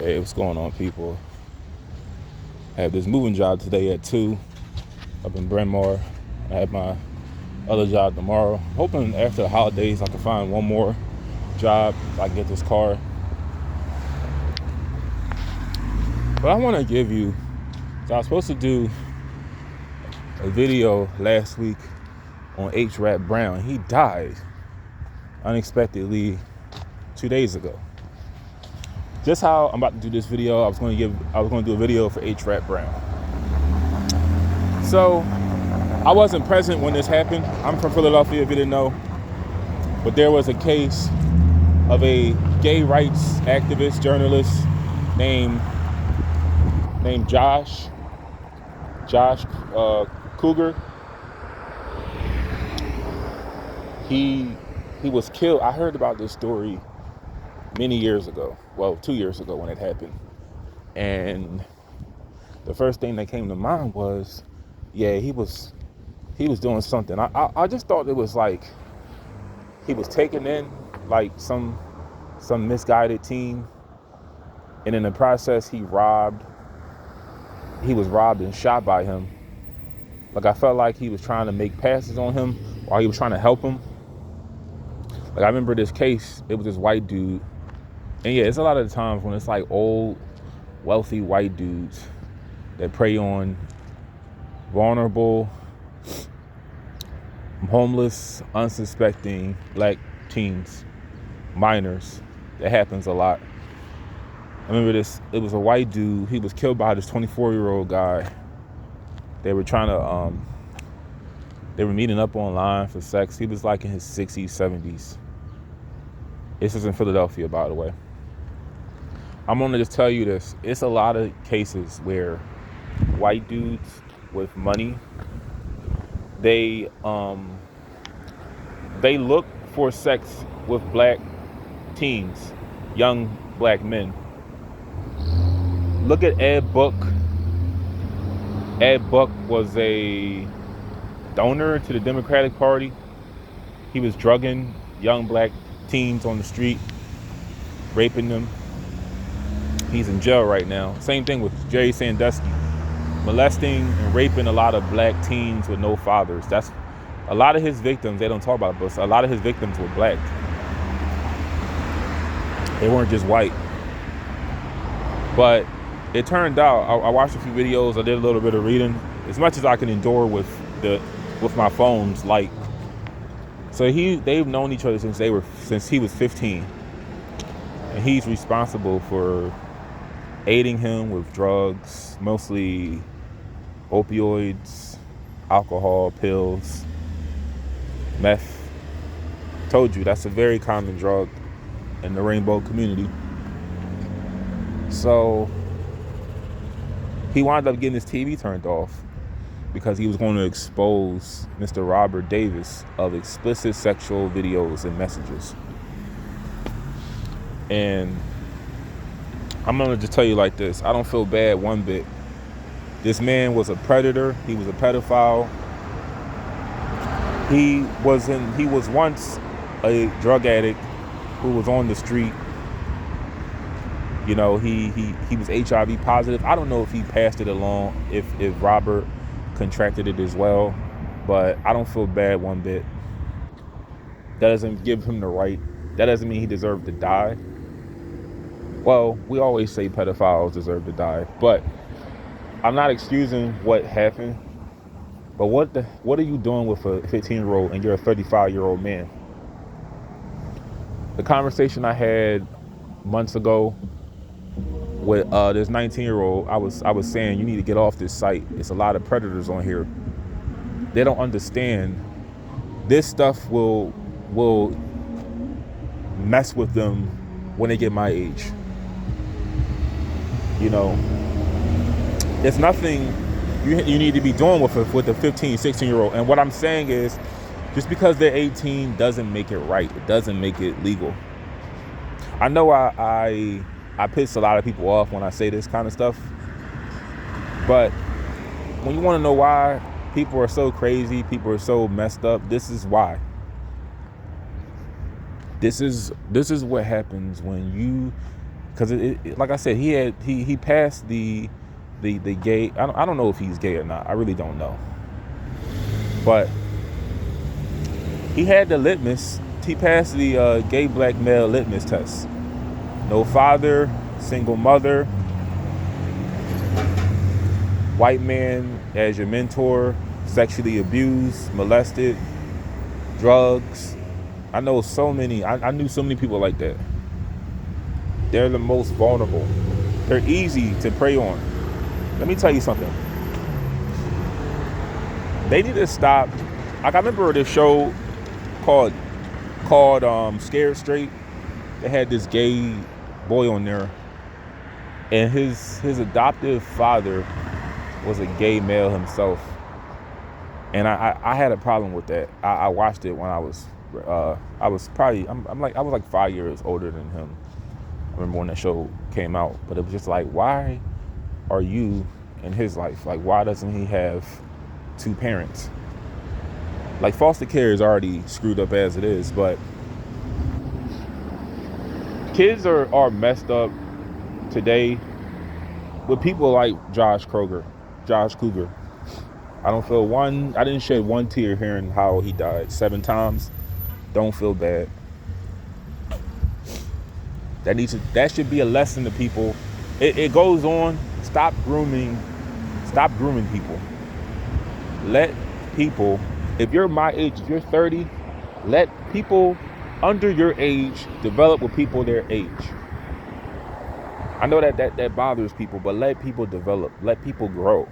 Hey, what's going on, people? I have this moving job today at 2 up in Bryn Mawr. I have my other job tomorrow. I'm hoping after the holidays I can find one more job so I can get this car. But I want to give you, so I was supposed to do a video last week on H. Rap Brown. He died unexpectedly 2 days ago. Just how I'm about to do this video, I was going to do a video for H. Rap Brown. So I wasn't present when this happened. I'm from Philadelphia, if you didn't know. But there was a case of a gay rights activist, journalist named Josh Cougar. He was killed. I heard about this story many years ago. Well, 2 years ago when it happened. And the first thing that came to mind was, yeah, he was doing something. I just thought it was like he was taken in like some misguided teen, and in the process he was robbed and shot by him. Like, I felt like he was trying to make passes on him while he was trying to help him. Like, I remember this case, it was this white dude. And yeah, it's a lot of the times when it's like old, wealthy white dudes that prey on vulnerable, homeless, unsuspecting black teens, minors. That happens a lot. I remember this, it was a white dude. He was killed by this 24-year-old guy. They were meeting up online for sex. He was like in his 60s, 70s. This is in Philadelphia, by the way. I'm gonna just tell you this. It's a lot of cases where white dudes with money, they look for sex with black teens, young black men. Look at Ed Book. Ed Book was a donor to the Democratic Party. He was drugging young black teens on the street, raping them. He's in jail right now. Same thing with Jerry Sandusky, molesting and raping a lot of black teens with no fathers. That's a lot of his victims. They don't talk about it, but a lot of his victims were black. They weren't just white. But it turned out, I watched a few videos. I did a little bit of reading, as much as I can endure with my phone's light. So they've known each other since he was 15, and he's responsible for aiding him with drugs, mostly opioids, alcohol, pills, meth. Told you, that's a very common drug in the rainbow community. So he wound up getting his TV turned off because he was going to expose Mr. Robert Davis of explicit sexual videos and messages. And I'm going to just tell you like this. I don't feel bad one bit. This man was a predator. He was a pedophile. He was once a drug addict who was on the street. You know, he was HIV positive. I don't know if he passed it along, if Robert contracted it as well, but I don't feel bad one bit. That doesn't give him the right. That doesn't mean he deserved to die. Well, we always say pedophiles deserve to die, but I'm not excusing what happened. But what are you doing with a 15-year-old and you're a 35-year-old man? The conversation I had months ago with this 19-year-old, I was saying, you need to get off this site. It's a lot of predators on here. They don't understand. This stuff will mess with them when they get my age. You know, it's nothing you need to be doing with a 15, 16-year-old. And what I'm saying is, just because they're 18 doesn't make it right. It doesn't make it legal. I know I piss a lot of people off when I say this kind of stuff. But when you want to know why people are so crazy, people are so messed up, this is why. This is what happens when you because like I said, he passed the gay. I don't know if he's gay or not. I really don't know. But he had the litmus. He passed the gay black male litmus test. No father, single mother, white man as your mentor, sexually abused, molested, drugs. I know so many. I knew so many people like that. They're the most vulnerable. They're easy to prey on. Let me tell you something. They need to stop. Like, I remember this show called Scared Straight. They had this gay boy on there, and his adoptive father was a gay male himself. And I had a problem with that. I watched it when I was probably I was like 5 years older than him. I remember when that show came out, but it was just like, why are you in his life? Like, why doesn't he have two parents? Like, foster care is already screwed up as it is, but kids are messed up today with people like Josh Cougar. I didn't shed one tear hearing how he died 7 times. Don't feel bad. That should be a lesson to people. It goes on. Stop grooming people. Let people, if you're my age, if you're 30, let people under your age develop with people their age. I know that bothers people, but let people develop. Let people grow.